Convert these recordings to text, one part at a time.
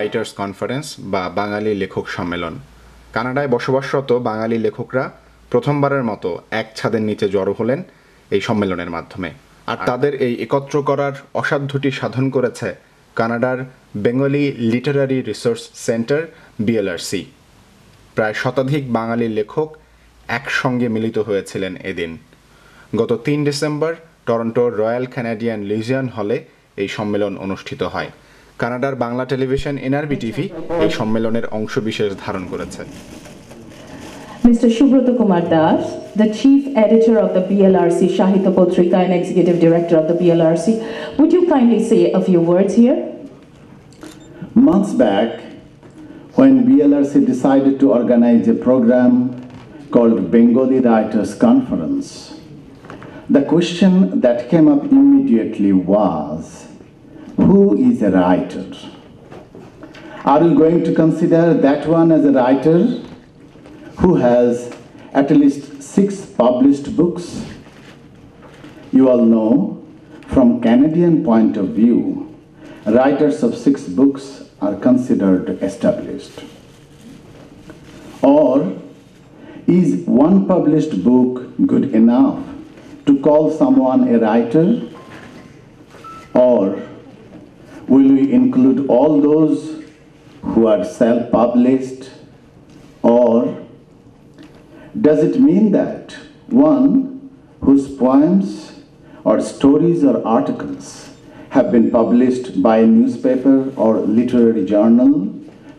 Writers conference বা বাঙালি লেখক সম্মেলন। কানাডায় বসবাসরত বাঙালি লেখকরা প্রথমবারের মতো এক ছাদের নিচে জড়ো হলেন এই সম্মেলনের মাধ্যমে। আর তাদের এই একত্র করার অসাধ্যটি সাধন করেছে কানাডার Bengali Literary resource centre BLRC। প্রায় শতাধিক বাঙালি লেখক একসঙ্গে মিলিত হয়েছিলেন এদিন। গত 3 ডিসেম্বর টরন্টোর রয়্যাল ক্যানাডিয়ান লিজিয়ন হলে এই সম্মেলন অনুষ্ঠিত হয়। কানাডার বাংলা টেলিভিশন NRB TV এই সম্মেলনের অংশবিশেষ ধারণ করেছে। Mr. Subroto Kumar Das, the Chief Editor of the BLRC Shahitya Potrika and Executive Director of the BLRC, would you kindly say a few words here? Months back, when BLRC decided to organize a program called Bengali Writers Conference, the question that came up immediately was, who is a writer? Are we going to consider that one as a writer who has at least 6 published books? You all know, from Canadian point of view, writers of 6 books are considered established. Or is one published book good enough to call someone a writer? Or will we include all those who are self-published? Or does it mean that one whose poems or stories or articles have been published by a newspaper or literary journal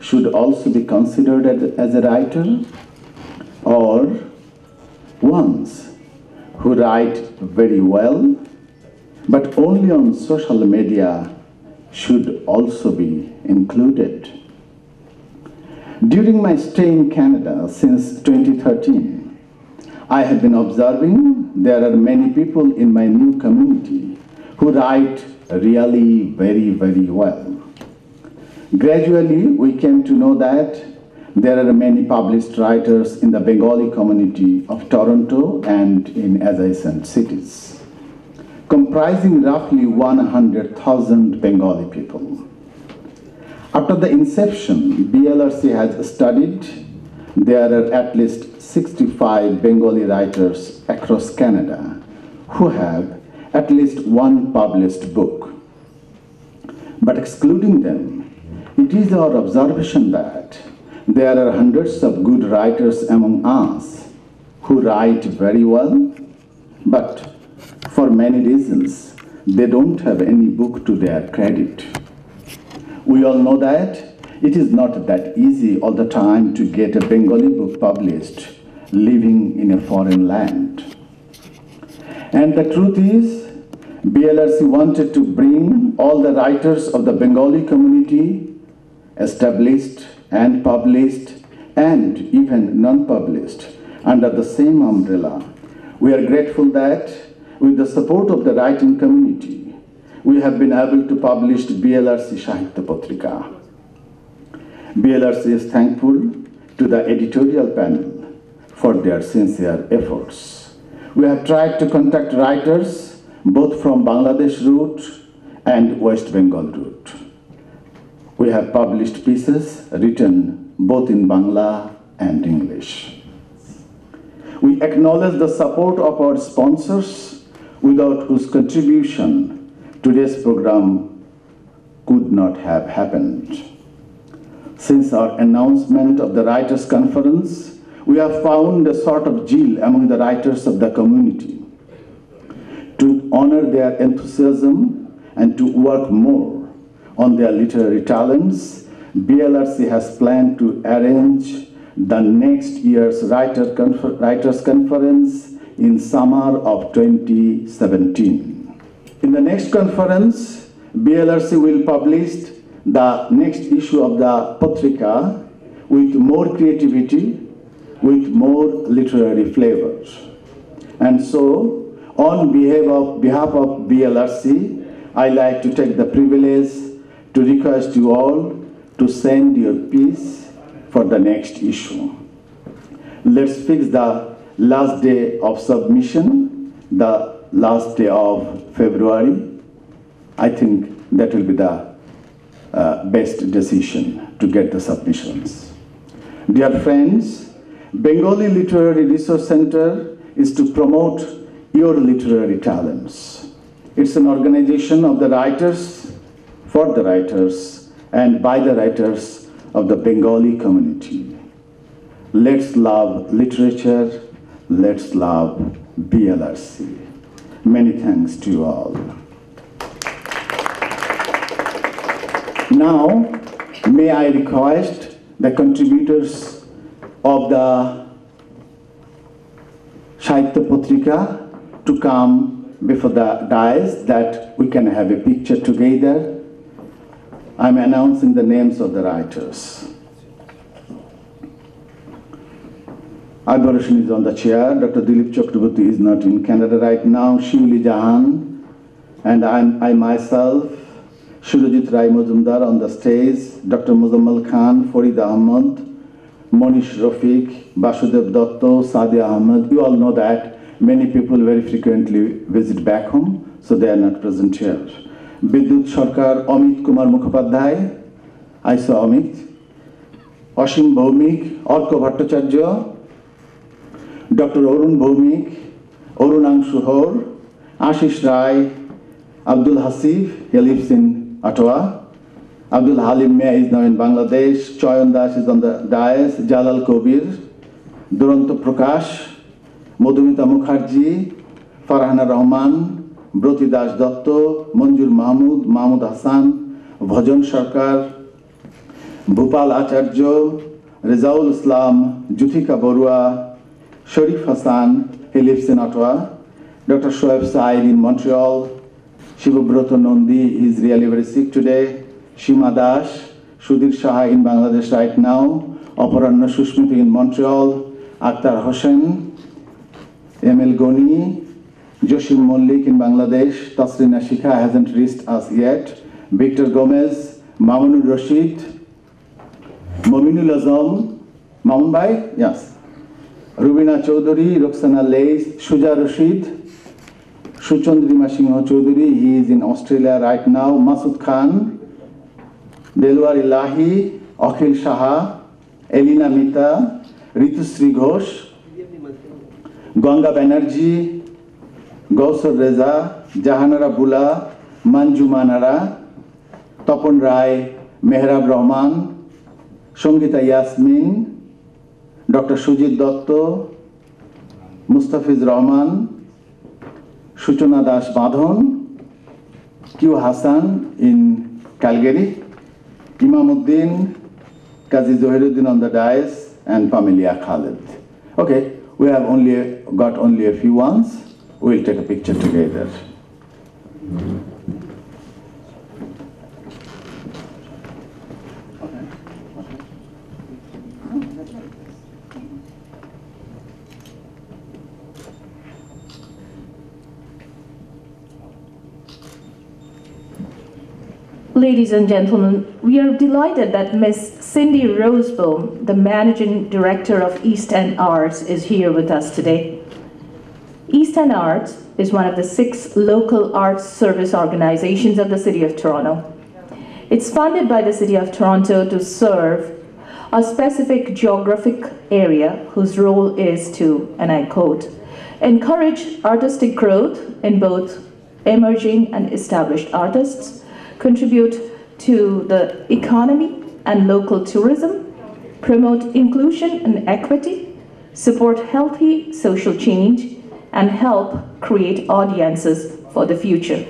should also be considered as a writer? Or ones who write very well but only on social media should also be included? During my stay in Canada since 2013, I have been observing there are many people in my new community who write really very well. Gradually, we came to know that there are many published writers in the Bengali community of Toronto and in adjacent cities, comprising roughly 100,000 Bengali people. After the inception, BLRC has studied there are at least 65 Bengali writers across Canada who have at least one published book. But excluding them, it is our observation that there are hundreds of good writers among us who write very well, but for many reasons, they don't have any book to their credit. We all know that it is not that easy all the time to get a Bengali book published living in a foreign land. And the truth is, BLRC wanted to bring all the writers of the Bengali community, established and published and even non-published, under the same umbrella. We are grateful that with the support of the writing community, we have been able to publish BLRC Shahitya Potrika. BLRC is thankful to the editorial panel for their sincere efforts. We have tried to contact writers both from Bangladesh route and West Bengal route. We have published pieces written both in Bangla and English. We acknowledge the support of our sponsors, without whose contribution today's program could not have happened. Since our announcement of the Writers' Conference, we have found a sort of zeal among the writers of the community. To honor their enthusiasm and to work more on their literary talents, BLRC has planned to arrange the next year's Writers' Conference in summer of 2017. In the next conference, BLRC will publish the next issue of the Potrika with more creativity, with more literary flavors. And so, on behalf of BLRC, I like to take the privilege to request you all to send your piece for the next issue. Let's fix the last day of submission, the last day of February. I think that will be the best decision to get the submissions. Dear friends, Bengali Literary Resource Center is to promote your literary talents. It's an organization of the writers, for the writers, and by the writers of the Bengali community. Let's love literature, let's love BLRC. Many thanks to you all. Now, may I request the contributors of the Sahitya Patrika to come before the dais that we can have a picture together. I'm announcing the names of the writers. Albarushni is on the chair. Dr. Dilip Chakraborty is not in Canada right now. Shivli Jahan and I myself, Shurajit Rai Majumdar on the stage, Dr. Muzammal Khan, Farid Ahmad, Monish Rafiq, Basudev Dotto, Sadia Ahmed. You all know that many people very frequently visit back home, so they are not present here. Bidyut Sarkar, Amit Kumar Mukhopadhyay, I saw Amit, Ashim Bhaumik, Orko Bhattacharya, Dr. Arun Bhaumik, Arun Angshuhor, Ashish Rai, Abdul Hasif, he lives in Ottawa. Abdul Halim Mia is now in Bangladesh. Choyan Das is on the dais. Jalal Kobir, Duranto Prakash, Madhumita Mukherjee, Farhana Rahman, Broti Das Dotto, Manjur Mahmud, Mahmud Hassan, Bhajan Sarkar, Bhupal Acharya, Rezaul Islam, Juthika Borua, Sharif Hassan, he lives in Ottawa. Dr. Shoaib Said in Montreal, Shivabroto Nondi, he is really very sick today. Shima Dash, Sudhir Shah in Bangladesh right now, Aparanna Shushmiti in Montreal, Akhtar Hossain, Emil Goni, Joshim Mollik in Bangladesh, Tasrina Shikha hasn't reached us yet, Victor Gomez, Mamunur Rashid, Mominul Azam, Mamun Bhai, yes, Rubina Chaudhary, Roxana Leis, Shuja Rashid, Shuchandrima Singh Chaudhary, he is in Australia right now, Masud Khan, Delwar Ilahi, Akhil Shaha, Elina Mita, Ritusri Ghosh, Ganga Banerjee, Gausar Reza, Jahanara Bula, Manju Manara, Tapon Rai, Mehrab Rahman, Shongita Yasmin, Dr. Sujit Dotto, Mustafiz Rahman, Shuchana Das Badhon, Q Hassan in Calgary, Imamuddin, Qazi Zohiruddin on the dais, and Familia Khalid. Okay, we have got only a few ones. We'll take a picture together. Ladies and gentlemen, we are delighted that Ms. Cindy Roseboom, the Managing Director of East End Arts, is here with us today. East End Arts is one of the 6 local arts service organizations of the City of Toronto. It's funded by the City of Toronto to serve a specific geographic area whose role is to, and I quote, encourage artistic growth in both emerging and established artists, contribute to the economy and local tourism, promote inclusion and equity, support healthy social change, and help create audiences for the future.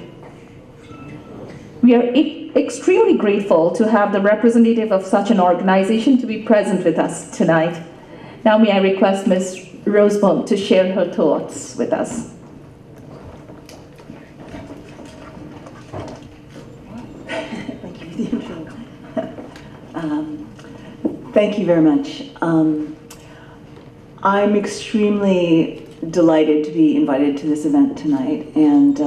We are extremely grateful to have the representative of such an organization to be present with us tonight. Now may I request Ms. Roseboom to share her thoughts with us. Thank you very much. I'm extremely delighted to be invited to this event tonight, and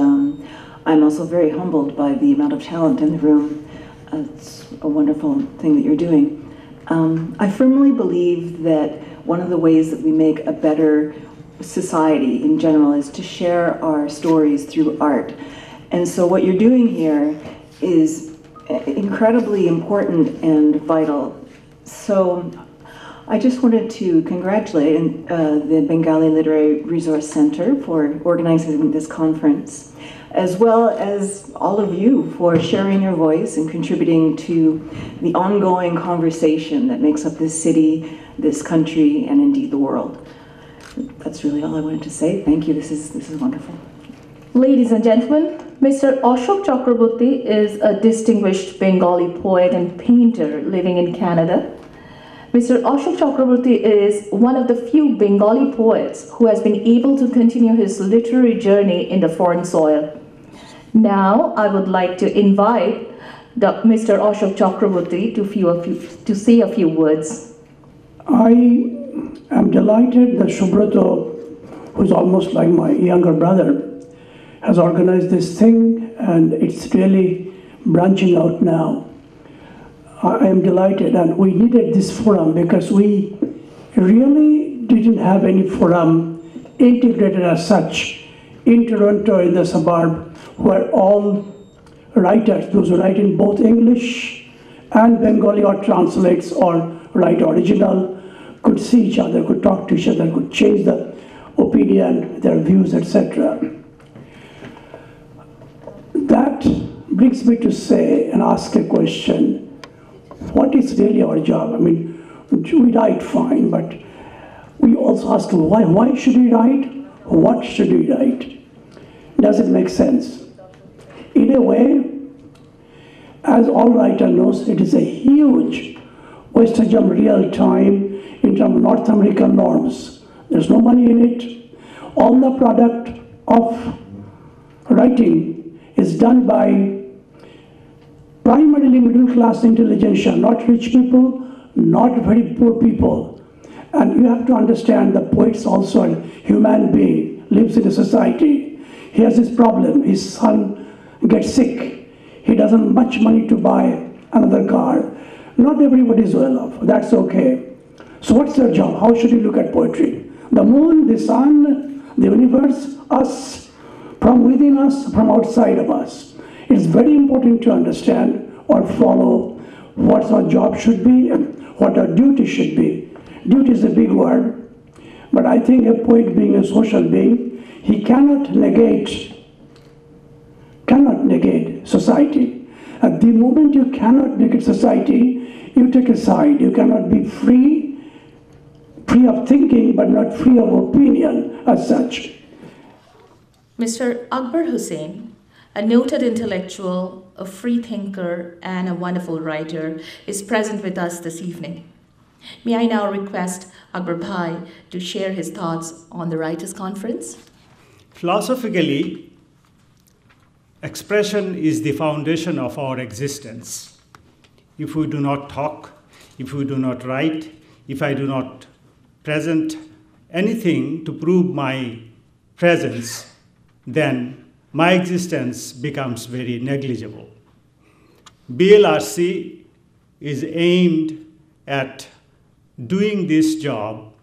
I'm also very humbled by the amount of talent in the room. It's a wonderful thing that you're doing. I firmly believe that one of the ways that we make a better society in general is to share our stories through art. And so what you're doing here is incredibly important and vital. So I just wanted to congratulate the Bengali Literary Resource Center for organizing this conference, as well as all of you for sharing your voice and contributing to the ongoing conversation that makes up this city, this country, and indeed the world. That's really all I wanted to say. Thank you. This is wonderful. Ladies and gentlemen, Mr. Ashok Chakraborty is a distinguished Bengali poet and painter living in Canada. Mr. Ashok Chakraborty is one of the few Bengali poets who has been able to continue his literary journey in the foreign soil. Now, I would like to invite Mr. Ashok Chakraborty to say a few words. I am delighted that Subrato, who's almost like my younger brother, has organized this thing, and it's really branching out now. I am delighted, and we needed this forum because we really didn't have any forum integrated as such in Toronto, in the suburb, where all writers, those who write in both English and Bengali or translates or write original, could see each other, could talk to each other, could change the opinion, their views, etc. That brings me to say and ask a question. What is really our job? I mean, we write fine, but we also ask why should we write? What should we write? Does it make sense? In a way, as all writer knows, it is a huge waste of real time in terms of North American norms. There's no money in it. All the product of writing is done by primarily middle-class intelligentsia, not rich people, not very poor people. And you have to understand the poet's also a human being, lives in a society. He has this problem, his son gets sick. He doesn't have much money to buy another car. Not everybody is well off, that's okay. So what's their job? How should you look at poetry? The moon, the sun, the universe, us, from within us, from outside of us. It's very important to understand or follow what our job should be and what our duty should be. Duty is a big word, but I think a poet being a social being, he cannot negate society. At the moment you cannot negate society, you take a side. You cannot be free of thinking, but not free of opinion as such. Mr. Akbar Hussain, a noted intellectual, a free thinker, and a wonderful writer, is present with us this evening. May I now request Akbar Bhai to share his thoughts on the Writers' Conference? Philosophically, expression is the foundation of our existence. If we do not talk, if we do not write, if I do not present anything to prove my presence, then my existence becomes very negligible. BLRC is aimed at doing this job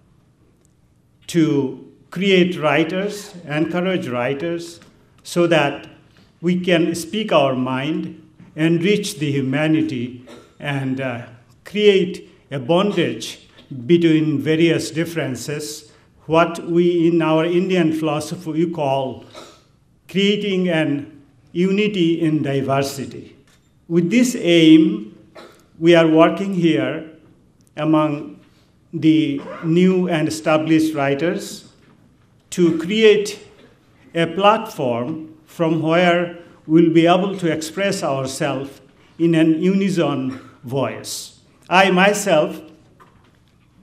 to create writers, encourage writers, so that we can speak our mind, enrich the humanity, and create a bondage between various differences, what we in our Indian philosophy we call creating an unity in diversity. With this aim, we are working here among the new and established writers to create a platform from where we'll be able to express ourselves in an unison voice. I myself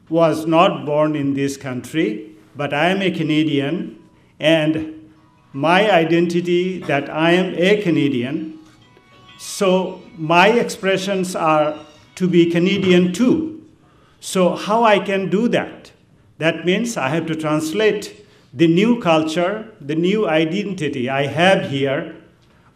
was not born in this country, but I am a Canadian, and my identity that I am a Canadian, so my expressions are to be Canadian too. So how I can do that? That means I have to translate the new culture, the new identity I have here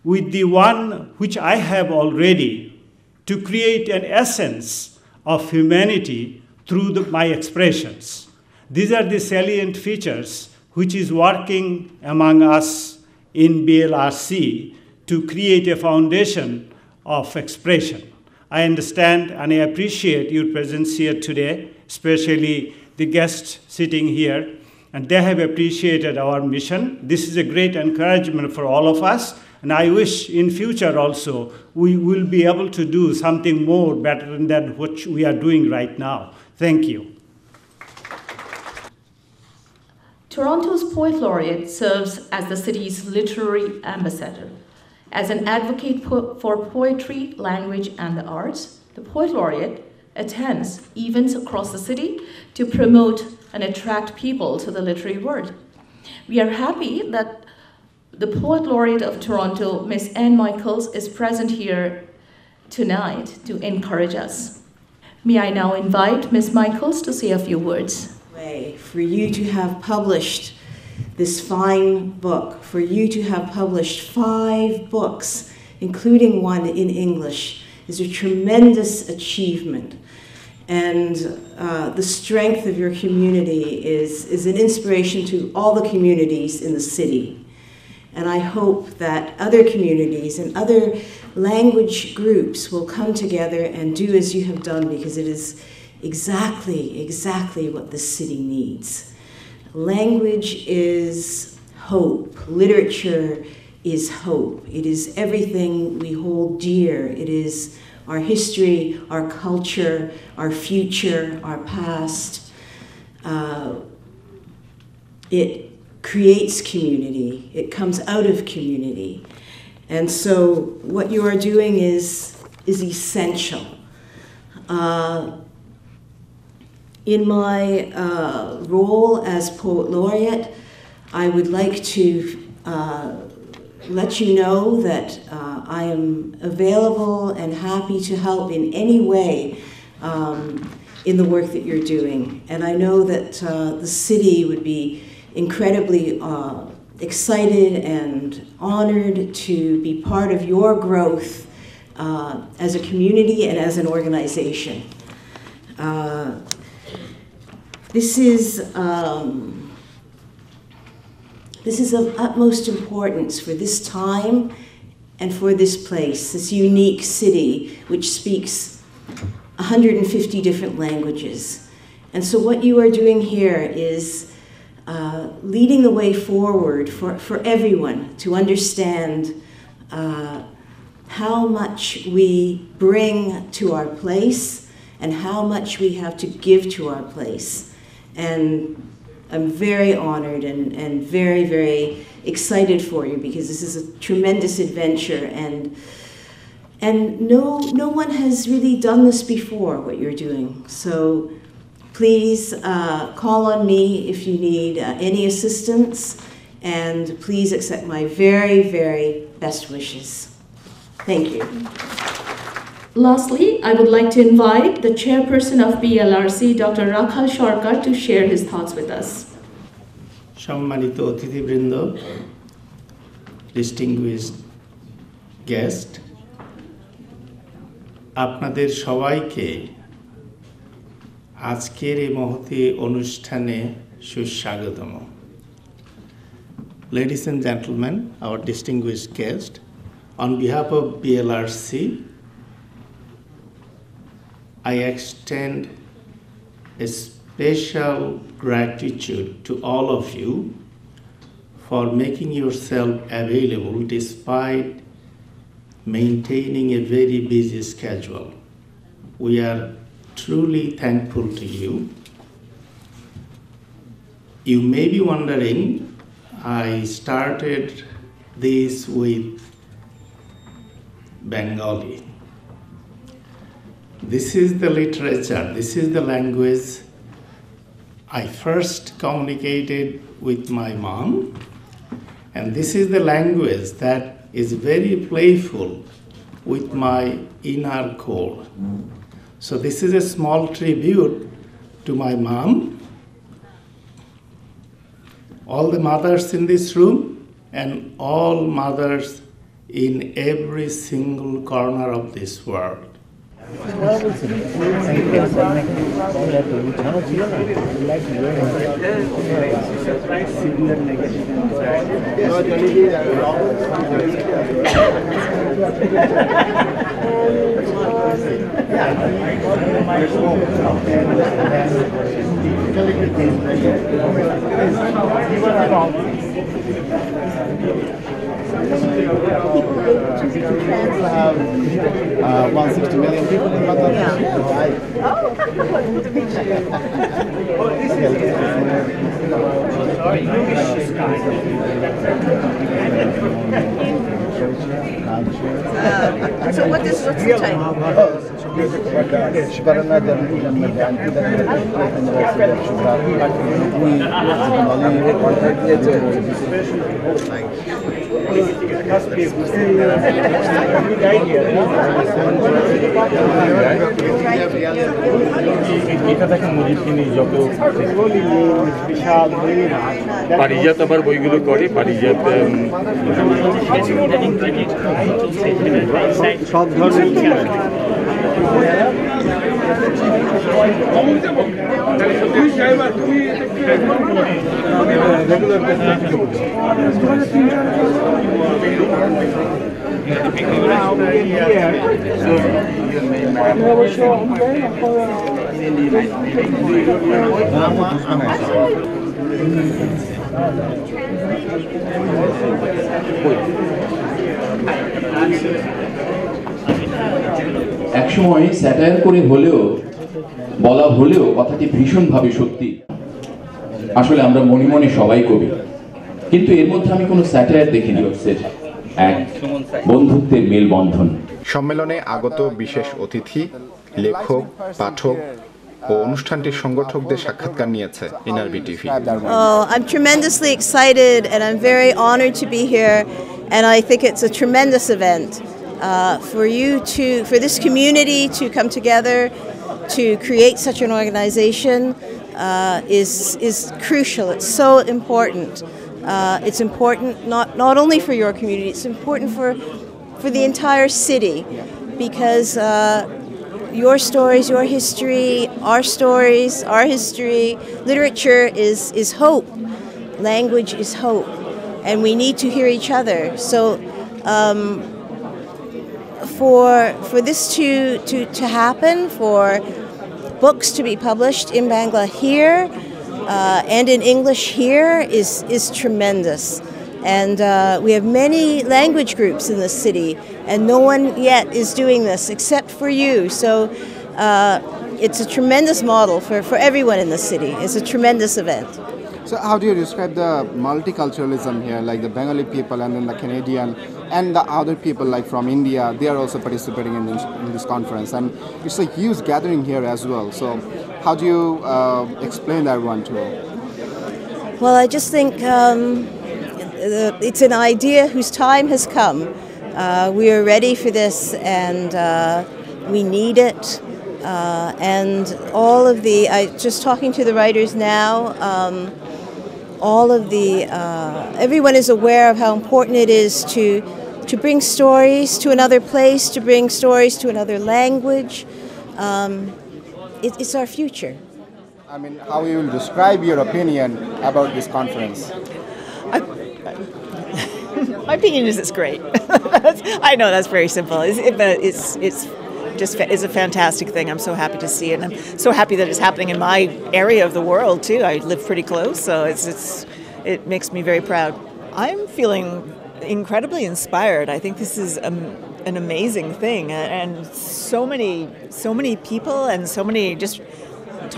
with the one which I have already to create an essence of humanity through my expressions. These are the salient features which is working among us in BLRC to create a foundation of expression. I understand and I appreciate your presence here today, especially the guests sitting here, and they have appreciated our mission. This is a great encouragement for all of us, and I wish in future also we will be able to do something more better than what we are doing right now. Thank you. Toronto's Poet Laureate serves as the city's literary ambassador. As an advocate for poetry, language, and the arts, the Poet Laureate attends events across the city to promote and attract people to the literary world. We are happy that the Poet Laureate of Toronto, Miss Anne Michaels, is present here tonight to encourage us. May I now invite Miss Michaels to say a few words. For you to have published this fine book, for you to have published 5 books, including one in English, is a tremendous achievement. And the strength of your community is an inspiration to all the communities in the city. And I hope that other communities and other language groups will come together and do as you have done, because it is exactly what the city needs. Language is hope. Literature is hope. It is everything we hold dear. It is our history, our culture, our future, our past. It creates community. It comes out of community. And so what you are doing is essential. In my role as Poet Laureate, I would like to let you know that I am available and happy to help in any way in the work that you're doing. And I know that the city would be incredibly excited and honored to be part of your growth as a community and as an organization. This is of utmost importance for this time and for this place, this unique city which speaks 150 different languages. And so what you are doing here is leading the way forward for everyone to understand how much we bring to our place and how much we have to give to our place. And I'm very honored and very, very excited for you, because this is a tremendous adventure, and no one has really done this before, what you're doing. So please call on me if you need any assistance, and please accept my very, very best wishes. Thank you. Lastly, I would like to invite the chairperson of BLRC, Dr. Rakhal Sharkar, to share his thoughts with us. সম্মানিত অতিথিবৃন্দ, distinguished guest, আপনাদের সবাইকে আজকের এই মহতী অনুষ্ঠানে সুস্বাগতম। Ladies and gentlemen, our distinguished guest, on behalf of BLRC, I extend a special gratitude to all of you for making yourself available despite maintaining a very busy schedule. We are truly thankful to you. You may be wondering, I started this with Bengali. This is the literature, this is the language I first communicated with my mom, and this is the language that is very playful with my inner core. So this is a small tribute to my mom, all the mothers in this room, and all mothers in every single corner of this world. Have 160 million people in Bangladesh. So what's the time? পারিজাত আবার বইগুলো করে পারিজাত সব ধরনের একসময় satire করে হলেও বলা হলেও কথাটি ভীষণভাবে সত্যি। আসলে আমরা মনে মনে সবাই কবি, কিন্তু এর মধ্যে আমি কোনো স্যাটায়ার দেখিনি। এক বন্ধুত্বের মেলবন্ধন। সম্মেলনে আগত বিশেষ অতিথি, লেখক, পাঠক ও অনুষ্ঠানটির সংগঠকদের সাক্ষাৎকার নিয়েছে NRB TV। I'm tremendously excited and I'm very honored to be here, and I think it's a tremendous event for this community to come together to create such an organization is crucial. It's so important. It's important not only for your community, it's important for the entire city, because your stories, your history, our history, literature is hope. Language is hope, and we need to hear each other. So for this to happen, for books to be published in Bangla here and in English here is tremendous. And we have many language groups in the city, and no one yet is doing this except for you. So it's a tremendous model for everyone in the city. It's a tremendous event. So how do you describe the multiculturalism here, like the Bengali people and then the Canadian and the other people like from India, they are also participating in this conference, and it's a huge gathering here as well. So how do you explain that one to? Well, I just think it's an idea whose time has come. We are ready for this, and we need it. And all of just talking to the writers now, everyone is aware of how important it is to bring stories to another place, to bring stories to another language. It's our future. I mean, how you will describe your opinion about this conference? My opinion is it's great. I know that's very simple, but it's a fantastic thing. I'm so happy to see it, and I'm so happy that it's happening in my area of the world too. I live pretty close, so it makes me very proud. I'm feeling incredibly inspired. I think this is an amazing thing, and so many people, and so many, just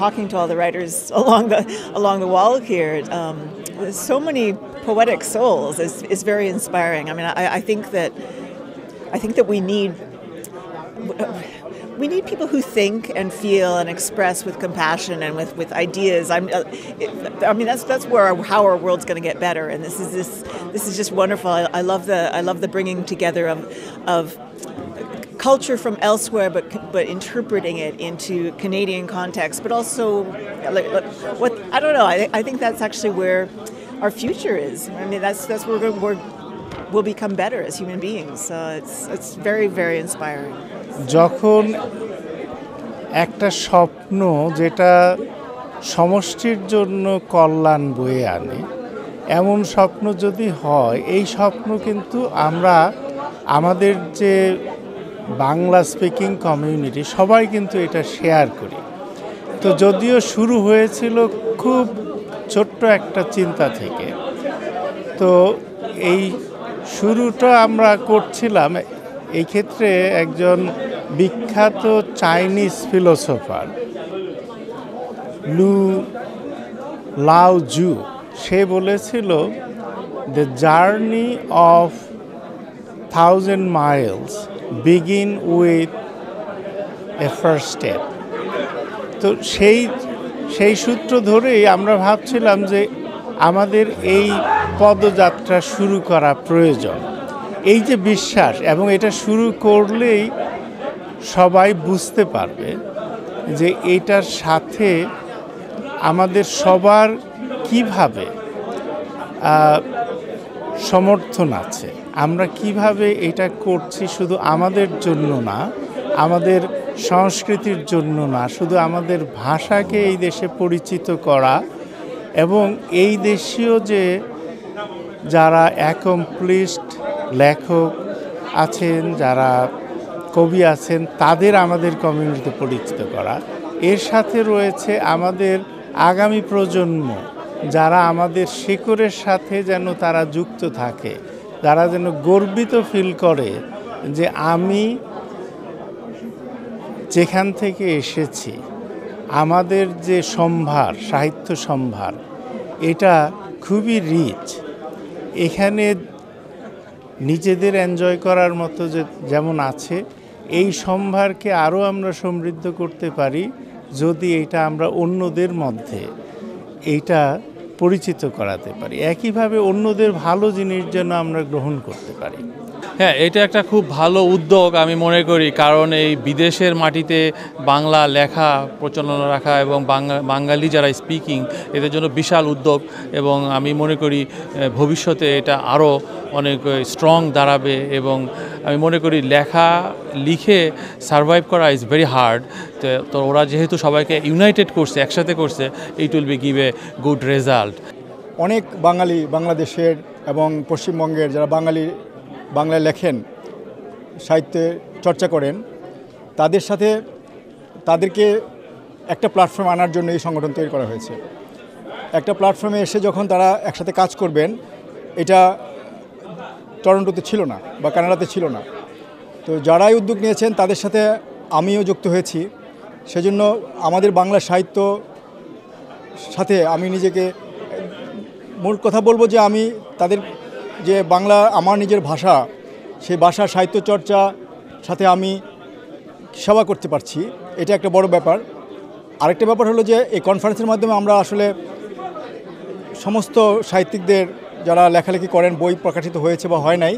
talking to all the writers along the wall here. So many poetic souls is very inspiring. I mean, I think that we need people who think and feel and express with compassion and with ideas. I mean that's how our world's going to get better. And this is just wonderful. I love the bringing together of culture from elsewhere, but interpreting it into Canadian context. But also, I don't know. I think that's actually where our future is. I mean, that's where we'll become better as human beings. So it's very, very inspiring. যখন একটা স্বপ্ন যেটা সমষ্টির জন্য কল্যাণ বয়ে আনে, এমন স্বপ্ন যদি হয়, এই স্বপ্ন কিন্তু আমরা আমাদের যে বাংলা স্পিকিং কমিউনিটি সবাই কিন্তু এটা শেয়ার করি। তো যদিও শুরু হয়েছিল খুব ছোট্ট একটা চিন্তা থেকে, তো এই শুরুটা আমরা করছিলাম এই ক্ষেত্রে একজন বিখ্যাত চাইনিজ ফিলোসোফার লাও জু, সে বলেছিল the journey of 1000 miles begin with a first step। তো সেই সূত্র ধরেই আমরা ভাবছিলাম যে আমাদের এই পদযাত্রা শুরু করা প্রয়োজন। এই যে বিশ্বাস, এবং এটা শুরু করলেই সবাই বুঝতে পারবে যে এটার সাথে আমাদের সবার কিভাবে সমর্থন আছে, আমরা কিভাবে এটা করছি শুধু আমাদের জন্য না, আমাদের সংস্কৃতির জন্য না, শুধু আমাদের ভাষাকে এই দেশে পরিচিত করা, এবং এই দেশীয় যে যারা অ্যাকমপ্লিশড লেখক আছেন, যারা কবি আছেন, তাদের আমাদের কমিউনিটিতে পরিচিত করা। এর সাথে রয়েছে আমাদের আগামী প্রজন্ম, যারা আমাদের শিকড়ের সাথে যেন তারা যুক্ত থাকে, তারা যেন গর্বিত ফিল করে যে আমি যেখান থেকে এসেছি, আমাদের যে সম্ভার, সাহিত্য সম্ভার, এটা খুবই রিচ। এখানে নিজেদের এনজয় করার মতো যেমন আছে, এই সম্ভারকে আরও আমরা সমৃদ্ধ করতে পারি যদি এটা আমরা অন্যদের মধ্যে এইটা পরিচিত করাতে পারি। একইভাবে অন্যদের ভালো জিনিস যেন আমরা গ্রহণ করতে পারি। হ্যাঁ, এটা একটা খুব ভালো উদ্যোগ আমি মনে করি, কারণ এই বিদেশের মাটিতে বাংলা লেখা প্রচলন রাখা এবং বাঙালি যারা স্পিকিং, এদের জন্য বিশাল উদ্যোগ, এবং আমি মনে করি ভবিষ্যতে এটা আরও অনেক স্ট্রং দাঁড়াবে। এবং আমি মনে করি লিখে সারভাইভ করা ইজ ভেরি হার্ড। তো ওরা যেহেতু সবাইকে ইউনাইটেড করছে, একসাথে করছে, it will be give a good result. অনেক বাঙালি বাংলাদেশের এবং পশ্চিমবঙ্গের যারা বাংলায় লেখেন, সাহিত্যে চর্চা করেন, তাদেরকে একটা প্ল্যাটফর্ম আনার জন্য এই সংগঠন তৈরি করা হয়েছে। একটা প্ল্যাটফর্মে এসে যখন তারা একসাথে কাজ করবেন, এটা টরন্টোতে ছিল না বা কানাডাতে ছিল না। তো যারাই উদ্যোগ নিয়েছেন তাদের সাথে আমিও যুক্ত হয়েছি। সেজন্য আমাদের বাংলা সাহিত্য সাথে আমি নিজেকে, মূল কথা বলবো যে আমি তাদের যে বাংলা আমার নিজের ভাষা, সেই ভাষার সাহিত্য চর্চা সাথে আমি সেবা করতে পারছি, এটা একটা বড় ব্যাপার। আরেকটা ব্যাপার হলো যে এই কনফারেন্সের মাধ্যমে আমরা আসলে সমস্ত সাহিত্যিকদের যারা লেখালেখি করেন, বই প্রকাশিত হয়েছে বা হয় নাই,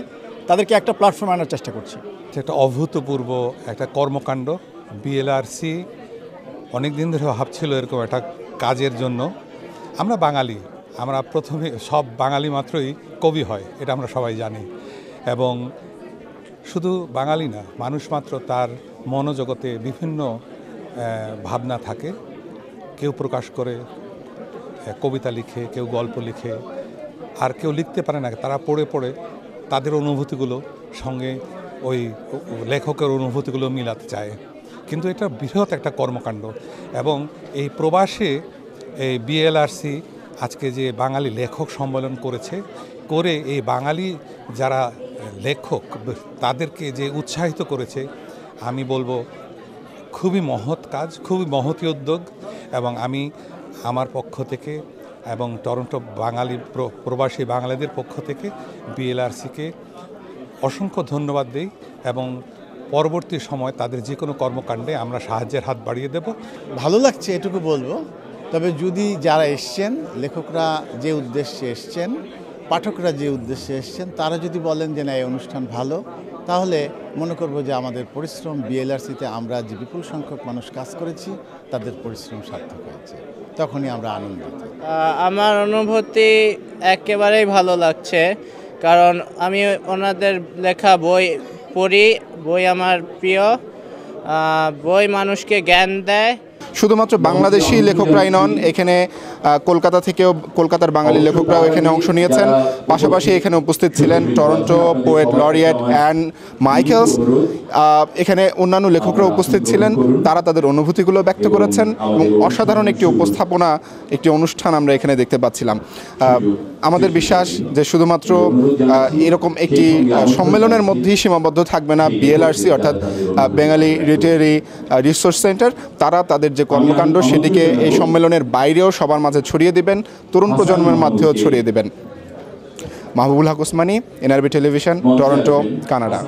তাদেরকে একটা প্ল্যাটফর্ম আনার চেষ্টা করছি। একটা অভূতপূর্ব একটা কর্মকাণ্ড। বিএলআরসি অনেক দিন ধরে ভাবছিল এরকম একটা কাজের জন্য। আমরা বাঙালি, আমরা প্রথমে সব বাঙালি মাত্রই কবি হয়, এটা আমরা সবাই জানি। এবং শুধু বাঙালি না, মানুষ মাত্র তার মনোজগতে বিভিন্ন ভাবনা থাকে। কেউ প্রকাশ করে, কবিতা লিখে, কেউ গল্প লিখে, আর কেউ লিখতে পারে না, তারা পড়ে পড়ে তাদের অনুভূতিগুলো সঙ্গে ওই লেখকের অনুভূতিগুলো মিলাতে চায়। কিন্তু এটা বৃহৎ একটা কর্মকাণ্ড। এবং এই প্রবাসে এই বিএলআরসি আজকে যে বাঙালি লেখক সম্মেলন করে এই বাঙালি যারা লেখক তাদেরকে যে উৎসাহিত করেছে, আমি বলবো খুবই মহৎ কাজ, খুবই মহতী উদ্যোগ। এবং আমি আমার পক্ষ থেকে এবং টরন্টো প্রবাসী বাঙালিদের পক্ষ থেকে বিএলআরসিকে অসংখ্য ধন্যবাদ দিই, এবং পরবর্তী সময় তাদের যে কোনো কর্মকাণ্ডে আমরা সাহায্যের হাত বাড়িয়ে দেব। ভালো লাগছে এটুকু বলবো। তবে যদি যারা এসছেন, লেখকরা যে উদ্দেশ্যে এসছেন, পাঠকরা যে উদ্দেশ্যে এসছেন, তারা যদি বলেন যে না এই অনুষ্ঠান ভালো, তাহলে মনে করব যে আমাদের পরিশ্রম, বিএলআরসিতে আমরা যে বিপুল সংখ্যক মানুষ কাজ করেছি, তাদের পরিশ্রম সার্থক হয়েছে, তখনই আমরা আনন্দিত। আমার অনুভূতি একেবারেই ভালো লাগছে, কারণ আমি ওনাদের লেখা বই পড়ি, বই আমার প্রিয়। বই মানুষকে জ্ঞান দেয়। শুধুমাত্র বাংলাদেশি লেখকরাই নন, এখানে কলকাতা থেকেও কলকাতার বাঙালি লেখকরাও এখানে অংশ নিয়েছেন। পাশাপাশি এখানে উপস্থিত ছিলেন Toronto poet laureate an Michael's. এখানে অন্যান্য লেখকরা উপস্থিত ছিলেন, তারা তাদের অনুভূতিগুলো ব্যক্ত করেছেন এবং অসাধারণ একটি উপস্থাপনা, একটি অনুষ্ঠান আমরা এখানে দেখতে পাচ্ছিলাম। আমাদের বিশ্বাস যে শুধুমাত্র এরকম একটি সম্মেলনের মধ্যেই সীমাবদ্ধ থাকবে না বিএলআরসি অর্থাৎ বেঙ্গলি লিটারেরি রিসোর্স সেন্টার। তারা তাদের যে কর্মকাণ্ড সেটিকে এই সম্মেলনের বাইরেও সবার মাঝে ছড়িয়ে দিবেন, তরুণ প্রজন্মের মাধ্যমেও ছড়িয়ে দিবেন। Mahbubul Haq Osmani, NRB television, Toronto, Canada.